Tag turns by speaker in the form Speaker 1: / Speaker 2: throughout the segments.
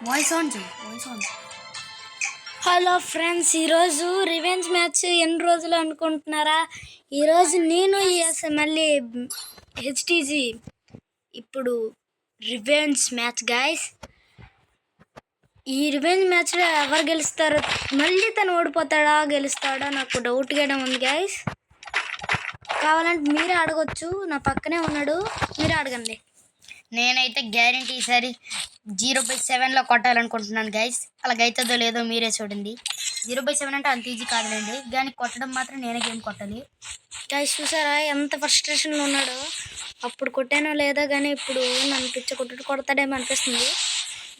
Speaker 1: Voice on చేయి.
Speaker 2: Hello friends, ఈరోజు revenge match ఎన్ని రోజులు అనుకుంటున్నారా? ఈరోజు నేను మళ్ళీ హెచ్టీజీ ఇప్పుడు రివెంజ్ మ్యాచ్ గైస్. ఈ రివెంజ్ మ్యాచ్లో ఎవరు గెలుస్తారో, మళ్ళీ తను ఓడిపోతాడా గెలుస్తాడా నాకు డౌట్గానే ఉంది గైస్. కావాలంటే మీరే అడగొచ్చు, నా పక్కనే ఉన్నాడు, మీరే అడగండి.
Speaker 1: నేనైతే గ్యారంటీ ఈసారి 0/7లో కొట్టాలనుకుంటున్నాను గైస్. అలాగైతుందో లేదో మీరే చూడండి. 0/7 అంటే అంత ఈజీ కాదులేండి, కానీ కొట్టడం మాత్రం నేనే గేమ్ కొట్టాలి
Speaker 2: గైస్. చూసారా ఎంత ఫ్రస్ట్రేషన్లో ఉన్నాడో? అప్పుడు కొట్టానో లేదో కానీ ఇప్పుడు నన్ను పిచ్చ కొడతాడేమో అనిపిస్తుంది.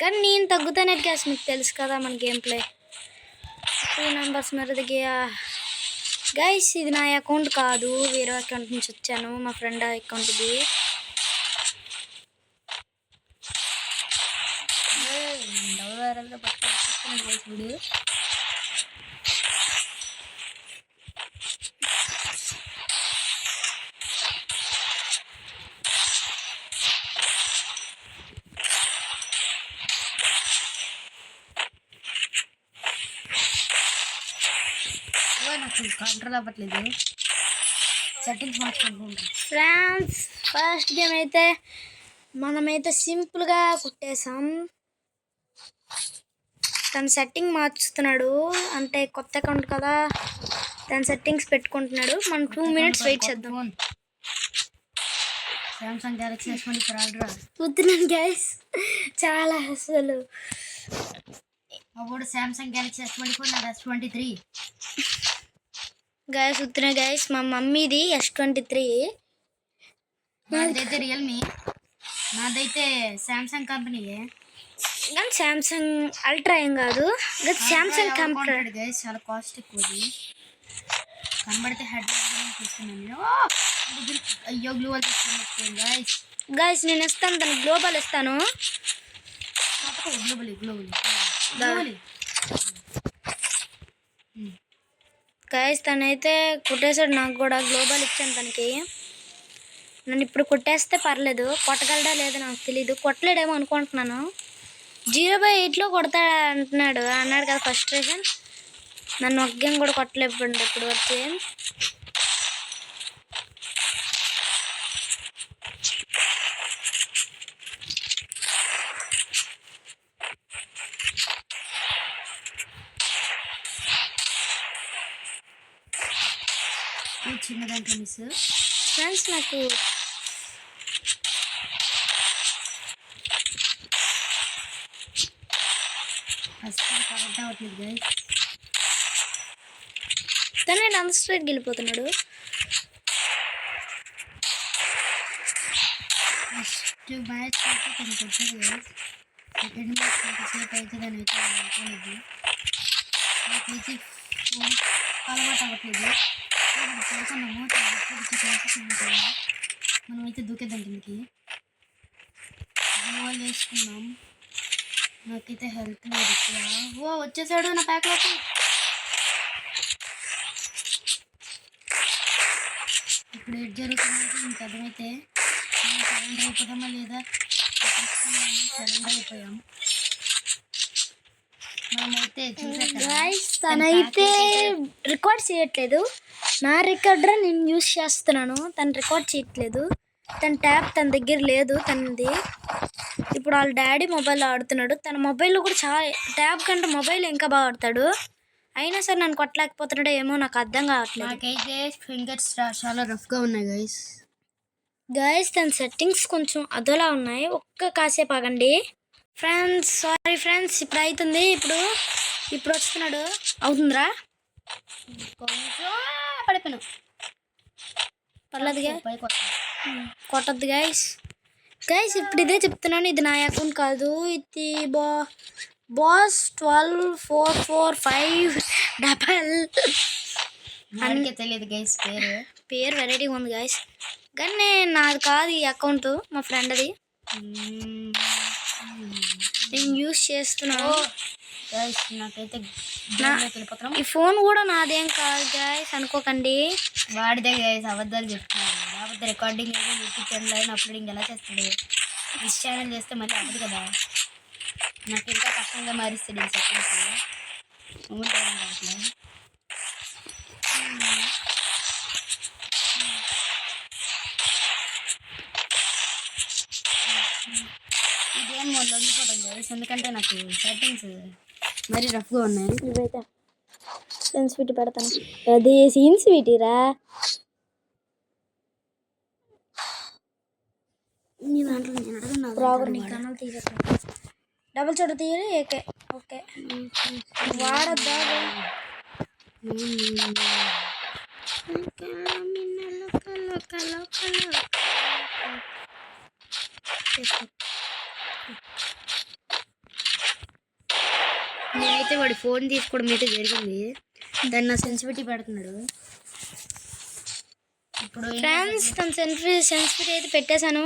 Speaker 2: కానీ నేను తగ్గుతానే గ్యాస్, మీకు తెలుసు కదా మన గేమ్ ప్లే. 2 నెంబర్స్ మెరదిగా గైస్. ఇది నా అకౌంట్ కాదు, వేరే అకౌంట్ నుంచి వచ్చాను, మా ఫ్రెండ్ అకౌంట్ ఇది.
Speaker 1: నాకు కంట్రోల్ అవ్వట్లేదు, సెట్టింగ్స్ మార్చుకుంటూ.
Speaker 2: ఫ్రెండ్స్, ఫస్ట్ గేమ్ అయితే మనమైతే సింపుల్గా కుట్టేసాం. తన సెట్టింగ్ మార్చుతున్నాడు, అంటే కొత్త అకౌంట్ కదా, తన సెట్టింగ్స్ పెట్టుకుంటున్నాడు. మనం 2 minutes వెయిట్ చేద్దాం.
Speaker 1: సామ్సంగ్ గెలాక్సీ S24
Speaker 2: వద్దున్నాను గ్యాస్, చాలా అసలు.
Speaker 1: అప్పుడు సామ్సంగ్ గెలాక్సీ S24 నాది S23
Speaker 2: గ్యాస్. వద్దున్నా గ్యాస్, మా మమ్మీది S23,
Speaker 1: నాదైతే రియల్మీ, నాదైతే సామ్సంగ్ కంపెనీయే.
Speaker 2: కానీ సామ్సంగ్ అల్ట్రా ఏం కాదు, సామ్సంగ్ కంప్యూటర్
Speaker 1: గైస్. చాలా కాస్ట్ ఎక్కువది, కనబడితే హెడ్ తీసుకున్నాను. అయ్యో గ్లోబల్ తీసుకుని గైస్.
Speaker 2: గైస్ నేను ఇస్తాను, తనకి గ్లోబల్ ఇస్తాను.
Speaker 1: గ్లోబల్
Speaker 2: గైస్ తనైతే కొట్టేశాడు, నాకు కూడా గ్లోబల్ ఇచ్చాను తనకి. నన్ను ఇప్పుడు కొట్టేస్తే పర్లేదు, కొట్టగలడా లేదో నాకు తెలీదు. కొట్టలేడేమో అనుకుంటున్నాను. 0/8లో కొడతాడా అన్నాడు కదా ఫ్రస్ట్రేషన్. నన్ను ఒక గేమ్ కూడా కొట్టలేకపోయింది ఇప్పుడు వచ్చి.
Speaker 1: చిన్న దాంట్లో మిస్.
Speaker 2: ఫ్రెండ్స్ నాకు
Speaker 1: అసలు కరెక్ట్ అవ్వట్లేదు గైస్.
Speaker 2: తనే అంత స్ట్రైట్ వెళ్ళిపోతున్నాడు.
Speaker 1: ఫస్ట్ మ్యాచ్ అయితే తను కొట్టాడు గైస్. సెకండ్ మ్యాచ్ ఎంతసేపు అయితే దాని అయితే అనుకోలేదు. నాకైతే ఫోన్ అలవాటు అవ్వట్లేదు. పడుకున్నాము, మనమైతే దూకేద్దాం కిందకి. గోల్ వేసుకున్నాం. నాకైతే హెల్త్ లేదు ఇక్కడ. ఓ వచ్చేసాడు నా ప్యాక్లోకి. ఇప్పుడు ఏం జరుగుతుందంటే ఇంక అర్థమైతే మేము సరెండర్ అయిపోదామా లేదా, సరెండర్ అయిపోయాం. మనమైతే
Speaker 2: తనైతే రికార్డ్ చేయట్లేదు, నా రికార్డర్ నేను యూజ్ చేస్తున్నాను, తను రికార్డ్ చేయట్లేదు. తన ట్యాబ్ తన దగ్గర లేదు తనది. ఇప్పుడు వాళ్ళ డాడీ మొబైల్లో ఆడుతున్నాడు. తన మొబైల్లో కూడా చాలా, ట్యాబ్ కంటే మొబైల్ ఇంకా బాగా ఆడతాడు. అయినా సరే నన్ను కొట్టలేకపోతున్నాడో ఏమో నాకు అర్థం కావట్లేదు.
Speaker 1: నాకైతే ఫింగర్స్ చాలా రఫ్గా ఉన్నాయి గైస్.
Speaker 2: గైస్ తన సెట్టింగ్స్ కొంచెం అదోలా ఉన్నాయి, కాసేపు ఆగండి ఫ్రెండ్స్. సారీ ఫ్రెండ్స్, ఇప్పుడు అవుతుంది. ఇప్పుడు వస్తున్నాడు. అవుతుందిరా,
Speaker 1: కొంచెం పడిపోయాను.
Speaker 2: పర్లేదుగా, కొట్టద్దు గైస్. ఇప్పుడు ఇదే చెప్తున్నాను, ఇది నా అకౌంట్ కాదు, ఇది బాస్ 124455
Speaker 1: అన్నీ తెలియదు గైస్.
Speaker 2: పేరు వెరైటీగా ఉంది గైస్, కానీ నాది కాదు ఈ అకౌంట్, మా ఫ్రెండ్ అది. నేను యూజ్ చేస్తున్నాను.
Speaker 1: నాకైతే
Speaker 2: ఈ ఫోన్ కూడా నాదేం కాదు గైస్ అనుకోకండి,
Speaker 1: వాడిదే గైస్. అబద్ధాలు చెప్తున్నాడు, లేకపోతే రికార్డింగ్ యూట్యూబ్ ఛానల్ అయినా అప్లోడింగ్ ఎలా చేస్తాడు? ఛానల్ చేస్తే మళ్ళీ అవ్వదు కదా. నాకు ఇంకా కష్టంగా మారిస్తాడు ఈ సెకండ్స్ ఉంటాను అట్లా. ఈ గేమ్ లొంగిపోవడం గైస్, ఎందుకంటే నాకు సెట్టింగ్స్ మరీ రఫ్గా ఉన్నాయి.
Speaker 2: ఇవైతే సెన్సిటివిటీ పెడతాను. అది సెన్సిటివిటీరా.
Speaker 1: నీ దాంట్లో నేను అడగను.
Speaker 2: ప్రాగర్ నీ కన్నాలు తీసేస్తా. డబుల్ చోట తీయరు ఏకే. ఓకే వాడద్దా
Speaker 1: నేనైతే వాడి ఫోన్ తీసుకోవడం అయితే జరిగింది. దాన్ని నా సెన్సిటివిటీ పెడుతున్నాడు. ఇప్పుడు
Speaker 2: ఫ్రెండ్స్ తన సెన్సిటివిటీ అయితే పెట్టేశాను.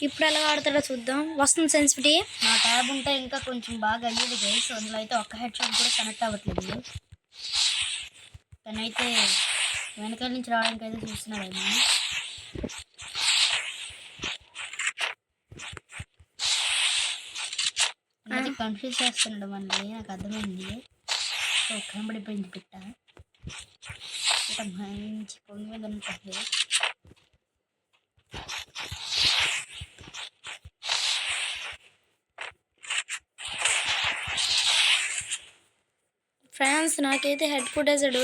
Speaker 2: ఇప్పుడు ఎలా ఆడతాడో చూద్దాం. వస్తుంది సెన్సిటివిటీ.
Speaker 1: నా ట్యాబ్ ఉంటే ఇంకా కొంచెం బాగా అయ్యేది గైస్. అందులో అయితే ఒక్క హెడ్ షాట్ కూడా కనెక్ట్ అవ్వట్లేదు. తనైతే వెనకాల నుంచి రావడానికి అయితే చూస్తున్నాడు. అది కన్ఫ్యూజ్ చేస్తున్నాడు మనల్ని, నాకు అర్థమైంది. సో కనబడిపోయింది పిట్ట. ఇక మంచి పొంగి మీద ఉంటుంది.
Speaker 2: ఫ్రెండ్స్ నాకైతే హెడ్ కొట్టేసాడు.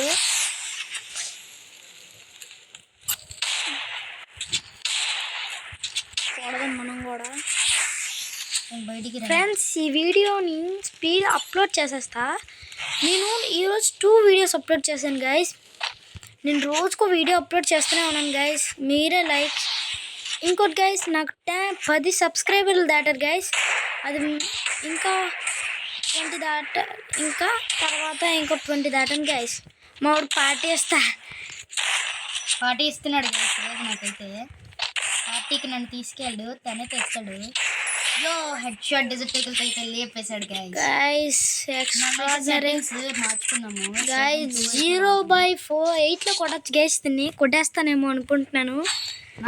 Speaker 2: మనం కూడా
Speaker 1: బయటికి
Speaker 2: ఫ్రెండ్స్ ఈ వీడియోని స్పీడ్ అప్లోడ్ చేసేస్తా. నేను ఈరోజు 2 వీడియోస్ అప్లోడ్ చేశాను గైస్. నేను రోజుకో వీడియో అప్లోడ్ చేస్తూనే ఉన్నాను గైస్. మీరే లైక్. ఇంకోటి గైస్, నాకు 10 సబ్స్క్రైబర్లు దాటారు గైస్. అది ఇంకా 20 ఇంకా తర్వాత ఇంకో 20 దాటాను గైస్. మా వాడు పార్టీ
Speaker 1: ఇస్తున్నాడు గైస్. రోజు నాకైతే పార్టీకి నన్ను తీసుకెళ్ళడు, తనే తెస్తాడు. హెడ్ షాట్ డిజిటల్ అయితే లేపేశాడు
Speaker 2: గైస్. ఎక్స్ట్రాడినరీ
Speaker 1: మార్చుకున్నాము
Speaker 2: గైస్. 0/8లో కొట్టచ్చు గైస్. దీన్ని కొట్టేస్తానేమో అనుకుంటున్నాను.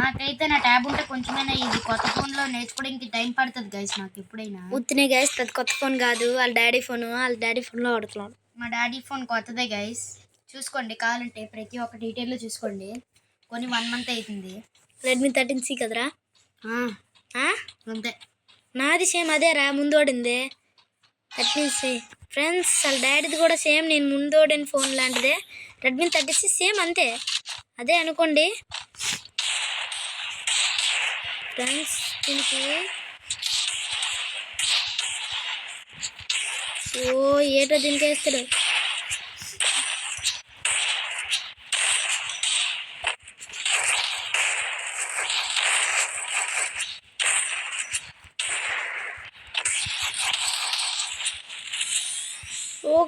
Speaker 1: నాకైతే నా ట్యాబ్ ఉంటే కొంచెమైనా ఇది కొత్త ఫోన్లో నేర్చుకోవడానికి టైం పడుతుంది గైస్. నాకు ఎప్పుడైనా
Speaker 2: ఉత్తినే గైస్. అది కొత్త ఫోన్ కాదు, వాళ్ళ డాడీ ఫోన్లో ఆడుతున్నాడు.
Speaker 1: మా డాడీ ఫోన్ కొత్తదే గైస్. చూసుకోండి కావాలంటే ప్రతి ఒక్క డీటెయిల్లో చూసుకోండి. కొన్ని 1 మంత్ అవుతుంది.
Speaker 2: Redmi 13C కదరా?
Speaker 1: అంతే.
Speaker 2: నాది సేమ్ అదేరా, ముందోడింది 13C. ఫ్రెండ్స్ వాళ్ళ డాడీది కూడా సేమ్ నేను ముందోడిన ఫోన్ లాంటిదే, Redmi 13C సేమ్ అంతే, అదే అనుకోండి ఫ్రెండ్స్. దీనికి ఏటో దీనికి వేస్తాడు.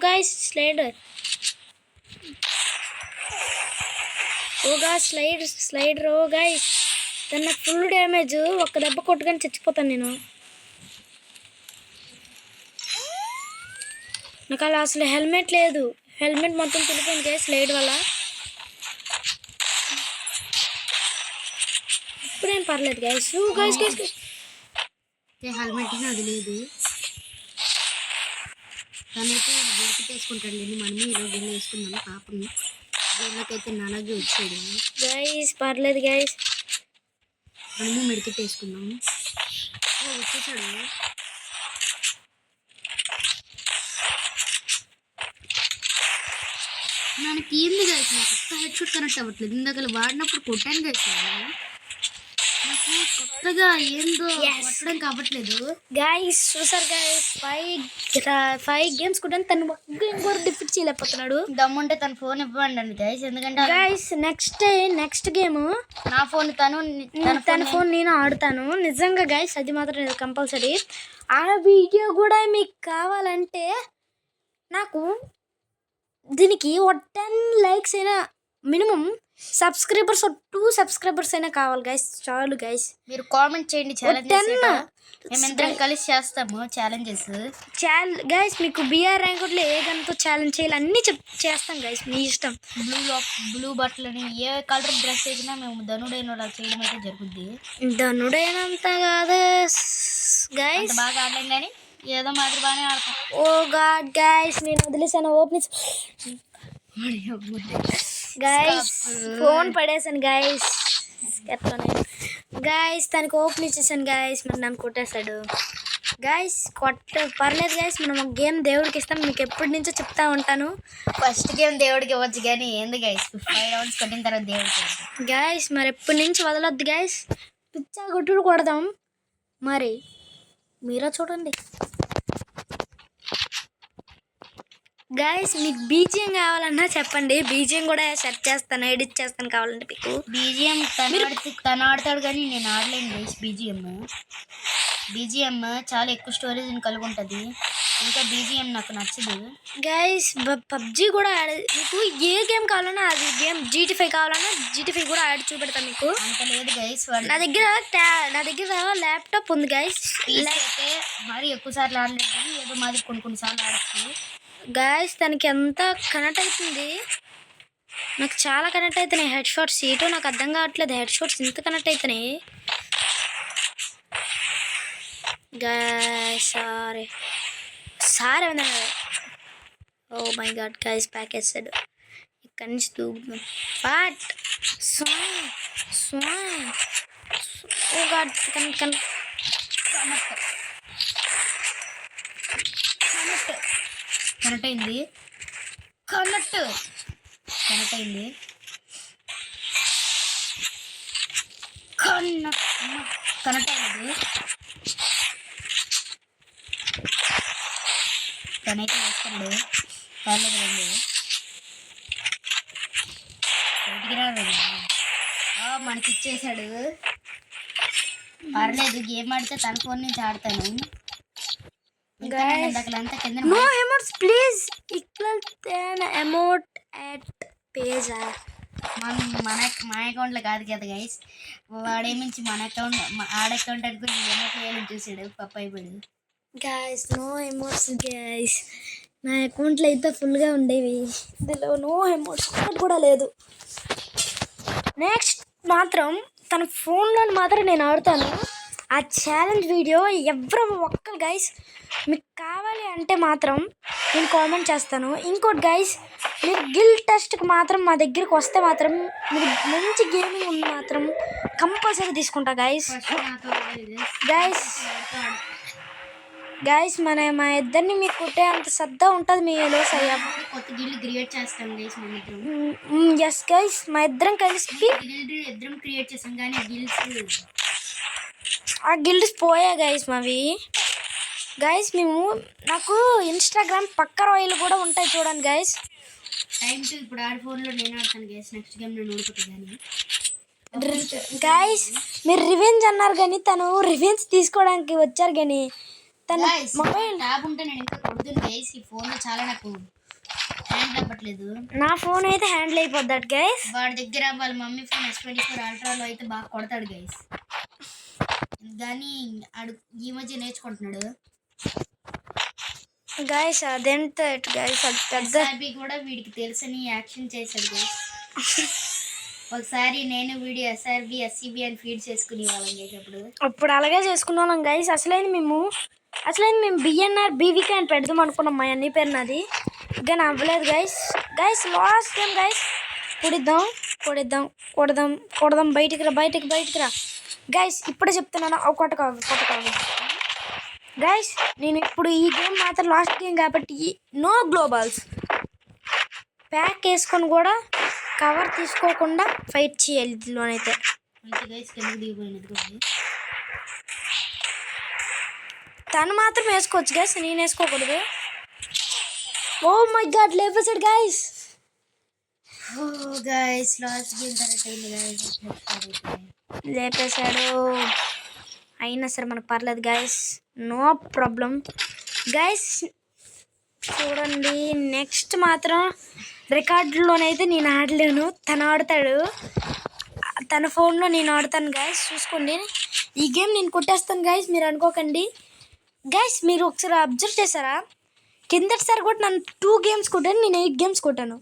Speaker 2: guys, slider. Slider. Guys, దాన్ని ఫుల్ డ్యామేజ్. ఒక్క దెబ్బ కొట్టుకొని చచ్చిపోతాను నేను. నాకు అలా అసలు హెల్మెట్ లేదు. హెల్మెట్ మొత్తం తిరిగిపోయింది గైస్ స్లైడ్ వల్ల. ఇప్పుడేం పర్లేదు గైస్.
Speaker 1: హెల్మెట్ అది లేదు. తనైతే గెలికి వేసుకుంటాడు. మనమే ఈరోజు గెలి వేసుకున్నాము. పాపని గేమ్లోకైతే అలాగే వచ్చాడు
Speaker 2: గైస్. పర్లేదు గైస్,
Speaker 1: మనము మెడికెట్ వేసుకున్నాము. వచ్చేసాడు. నాకు ఏంది గైస్, నాకు ఒక్క హెడ్ షాట్ కనెక్ట్ అవ్వట్లేదు. ఇందాక వాడినప్పుడు కొట్టాను గైస్. నాకు కొత్తగా ఏందో కొట్టడం కావట్లేదు
Speaker 2: గైస్. చూసారు గైస్, 5 గేమ్స్ కూడా తను గేమ్ కూడా డిఫీట్ చేయలేకపోతున్నాడు.
Speaker 1: దమ్ముంటే తన ఫోన్ ఇవ్వండి గైస్. ఎందుకంటే
Speaker 2: గైస్ నెక్స్ట్ గేమ్
Speaker 1: నా ఫోన్
Speaker 2: తన ఫోన్ నేను ఆడుతాను నిజంగా గైస్. అది మాత్రం కంపల్సరీ. ఆ వీడియో కూడా మీకు కావాలంటే నాకు దీనికి 10 likes అయినా, మినిమం సబ్స్క్రైబర్స్ 2 సబ్స్క్రైబర్స్ అయినా కావాలి గైస్. చాలు గైస్,
Speaker 1: మీరు కామెంట్ చేయండి. ఛాలెంజెస్ మేమిద్దరం కలిసి చేస్తాము ఛాలెంజెస్.
Speaker 2: గైస్ మీకు బిఆర్ ర్యాంకులో ఏ గన్తో ఛాలెంజ్ చేయాలి అన్నీ చేస్తాం గైస్, మీ ఇష్టం.
Speaker 1: బ్లూ బట్టలని ఏ కలర్ డ్రెస్ వేసినా మేము ధనుడైన అలా చేయడం అయితే జరుగుద్ది.
Speaker 2: ధనుడైనంత కాదు గైస్,
Speaker 1: బాగా ఆడలేం కానీ ఏదో మాదిరి బాగానే ఆడతాం.
Speaker 2: ఓ గాడ్ గైస్ నేను వదిలేసాను ఓపెనింగ్ గైస్ ఫోన్ పడేసాను గైస్ గైస్ తనకి ఓపెన్ ఇచ్చేసాను గైస్ మరి నన్ను కొట్టేశాడు గైస్ పర్లేదు గైస్ మనం ఒక గేమ్ దేవుడికి ఇస్తాం మీకు ఎప్పటి నుంచో చెప్తా ఉంటాను
Speaker 1: ఫస్ట్ గేమ్ దేవుడికి ఇవ్వచ్చు కానీ ఏంది గైస్ 5 రౌండ్స్ కొట్టిన తర్వాత దేవుడికి
Speaker 2: గైస్ మరి ఎప్పటి నుంచి వదలొద్దు గైస్ పిచ్చా కొట్టుడు కొడదాం మరి మీరే చూడండి గైస్ మీకు బీజిఎం కావాలన్నా చెప్పండి బీజిఎం కూడా సెట్ చేస్తాను ఎడిట్ చేస్తాను కావాలంటే మీకు
Speaker 1: బీజిఎం తను ఆడతాడు కానీ నేను ఆడలేను గైస్ బీజిఎం చాలా ఎక్కువ స్టోరేజ్ కలిగి ఉంటుంది ఇంకా బీజిఎం నాకు నచ్చదు
Speaker 2: గైస్ పబ్జీ కూడా మీకు ఏ గేమ్ కావాలన్నా అది గేమ్ GT5 కావాలన్నా GT5 కూడా ఆడి చూపెడతాను మీకు
Speaker 1: అంత లేదు గైస్
Speaker 2: నా దగ్గర ల్యాప్టాప్ ఉంది గైస్
Speaker 1: అయితే మరి ఎక్కువ సార్లు ఆడలేదు కానీ ఏదో మాదిరి కొన్ని సార్లు ఆడచ్చు
Speaker 2: గైస్ తనకి ఎంత కనెక్ట్ అవుతుంది నాకు చాలా కనెక్ట్ అవుతున్నాయి హెడ్ షాట్స్ ఏటో నాకు అర్థం కావట్లేదు హెడ్ షాట్స్ ఇంత కనెక్ట్ అవుతున్నాయి గైస్ సారీ ఏమన్నా oh my god guys pack వేస్తాడు ఇక్కడి నుంచి దూకుతాం ఫాట్ ఓ గాడ్
Speaker 1: కనెక్ట్ అయింది కనెక్ట్ అయింది కనెక్ట్ అయింది తనైతే వేస్తాడు కాలేదు రండి బయటికి రాడు మనకి ఇచ్చేసాడు పర్లేదు గేమ్ ఆడితే తన ఫోన్ నుంచి ఆడతాను
Speaker 2: No emotes please equal an emote at page
Speaker 1: మా అకౌంట్లో కాదు కదా గైస్ వాడేమించి మన అకౌంట్ ఆడ అకౌంట్ అనుకుని ఎమోట్ వేయాలని చూసాడు పప్పు అయిపోయాడు
Speaker 2: గైస్ నో ఎమోట్స్ గైస్ నా అకౌంట్లో అయితే ఫుల్గా ఉండేవి ఇందులో నో ఎమోట్స్ కూడా లేదు నెక్స్ట్ మాత్రం తన ఫోన్లో మాత్రం నేను ఆడుతాను ఆ ఛాలెంజ్ వీడియో ఎవరు ఒక్కరు గైస్ మీకు కావాలి అంటే మాత్రం నేను కామెంట్ చేస్తాను ఇంకోటి గైస్ మీరు గిల్ టెస్ట్కి మాత్రం మా దగ్గరికి వస్తే మాత్రం మీరు మంచి గేమింగ్ ఉంది మాత్రం కంపల్సరీ తీసుకుంటా గైస్ మా ఇద్దరిని మీకు కొట్టే అంత సద్దా ఉంటుంది మీలో సరే
Speaker 1: కొత్త గిల్డ్ క్రియేట్ చేస్తాం గైస్
Speaker 2: ఎస్ గైస్ మా ఇద్దరం కలిసి
Speaker 1: ఇద్దరం క్రియేట్ చేస్తాం కానీ
Speaker 2: ఆ గిల్డ్స్ పోయా గైస్ మావి గైస్ నాకు ఇన్స్టాగ్రామ్ పక్క రాయలు కూడా ఉంటాయి చూడండి గైస్
Speaker 1: టైం టు ఇప్పుడు ఆడి ఫోన్లో నేను ఆడతాను గైస్ నెక్స్ట్ గేమ్ నేను ఓడిపోతాను
Speaker 2: గైస్ మీరు రివెంజ్ అన్నారు కానీ తను రివెంజ్ తీసుకోవడానికి వచ్చారు కానీ తన మొబైల్
Speaker 1: ట్యాబ్ ఉంటే నేను ఇంకా కొడుతుంది గైస్ ఈ ఫోన్లో చాలా నాకు హ్యాండ్ అవ్వట్లేదు
Speaker 2: నా ఫోన్ అయితే హ్యాండిల్ అయిపోద్ది గైస్
Speaker 1: వాడి దగ్గర వాళ్ళ మమ్మీ ఫోన్ S24 అల్ట్రాలో అయితే బాగా కొడతాడు గైస్ కానీ ఆడు ఈ మధ్య నేర్చుకుంటున్నాడు
Speaker 2: గైస్ అదెంత గైస్ అది పెద్ద
Speaker 1: కూడా వీడికి తెలుసని యాక్షన్ చేశాడు గైస్ ఒకసారి నేను వీడియో SRB SCB అని ఫీడ్ చేసుకునే వాళ్ళం చేసేటప్పుడు
Speaker 2: అప్పుడు అలాగే చేసుకునే వాళ్ళం గైస్ అసలైన మేము BNR BVK అని పెడదాం అనుకున్నాం మా అన్ని పేరు నాది కానీ అవ్వలేదు గైస్ లాస్ట్ టైం గైస్ కొడదాం బయటికి రా గైస్ ఇప్పుడే చెప్తున్నాను కొట్ట కాదు గైస్ నేను ఇప్పుడు ఈ గేమ్ మాత్రం లాస్ట్ గేమ్ కాబట్టి నో గ్లోబల్స్ ప్యాక్ వేసుకొని కూడా కవర్ తీసుకోకుండా ఫైట్ చేయాలి ఇందులోనైతే తను మాత్రం వేసుకోవచ్చు గైస్ నేను వేసుకోకూడదు ఓ మై గాడ్ లేపేసాడు గైస్
Speaker 1: లాస్ట్ గేమ్
Speaker 2: లేపేశాడు అయినా సరే మనకు పర్లేదు గైస్ నో ప్రాబ్లం గైస్ చూడండి నెక్స్ట్ మాత్రం రికార్డులోనైతే నేను ఆడలేను తను ఆడతాడు తన ఫోన్లో నేను ఆడతాను గైస్ చూసుకోండి ఈ గేమ్ నేను కొట్టేస్తాను గైస్ మీరు అనుకోకండి గైస్ మీరు ఒకసారి అబ్జర్వ్ చేశారా కిందటిసారి కూడా నన్ను 2 గేమ్స్ కొట్టాను నేను 8 గేమ్స్ కొట్టాను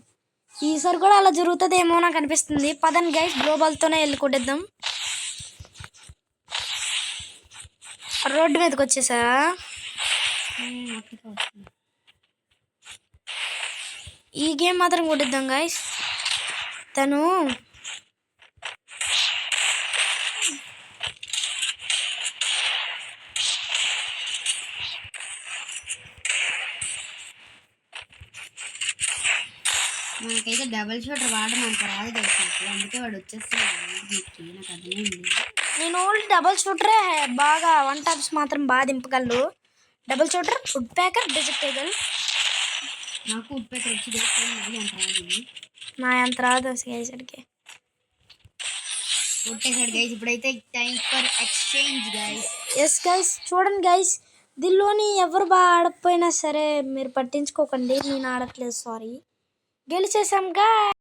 Speaker 2: ఈసారి కూడా అలా జరుగుతుందేమో నాకు అనిపిస్తుంది పదండి గైస్ గ్లోబల్తోనే వెళ్ళి కొట్టేద్దాం రోడ్డు మీదకి వచ్చేసారా
Speaker 1: అప్పటికే వస్తుంది.
Speaker 2: ఈ గేమ్ మాత్రం కొట్టిద్దాం గైస్. తను
Speaker 1: మనకైతే డబల్ షూటర్ వాడమంట రాదు గైస్ నాకు, అందుకే వాడు వచ్చేస్తున్నాడు నాకు అర్థమైంది.
Speaker 2: నేను ఓన్లీ డబల్ షూటరే బాగా 1 టాప్స్ మాత్రం బాగా దింపగలరు. డబల్ షూటర్, వుడ్ ప్యాకర్, డిజిటేబుల్.
Speaker 1: నాకు ఉప్పెక్కడ వచ్చి మరి అంత రాదు.
Speaker 2: నా ఎంత రాదు గైసడికి.
Speaker 1: కొట్టేశాడు గైస్. ఇప్పుడైతే time for exchange guys.
Speaker 2: Yes guys, చూడండి గైస్, దీనిలోని ఎవరు బాగా ఆడకపోయినా సరే మీరు పట్టించుకోకండి, నేను ఆడట్లేదు, సారీ. గెలిచేసాం గా.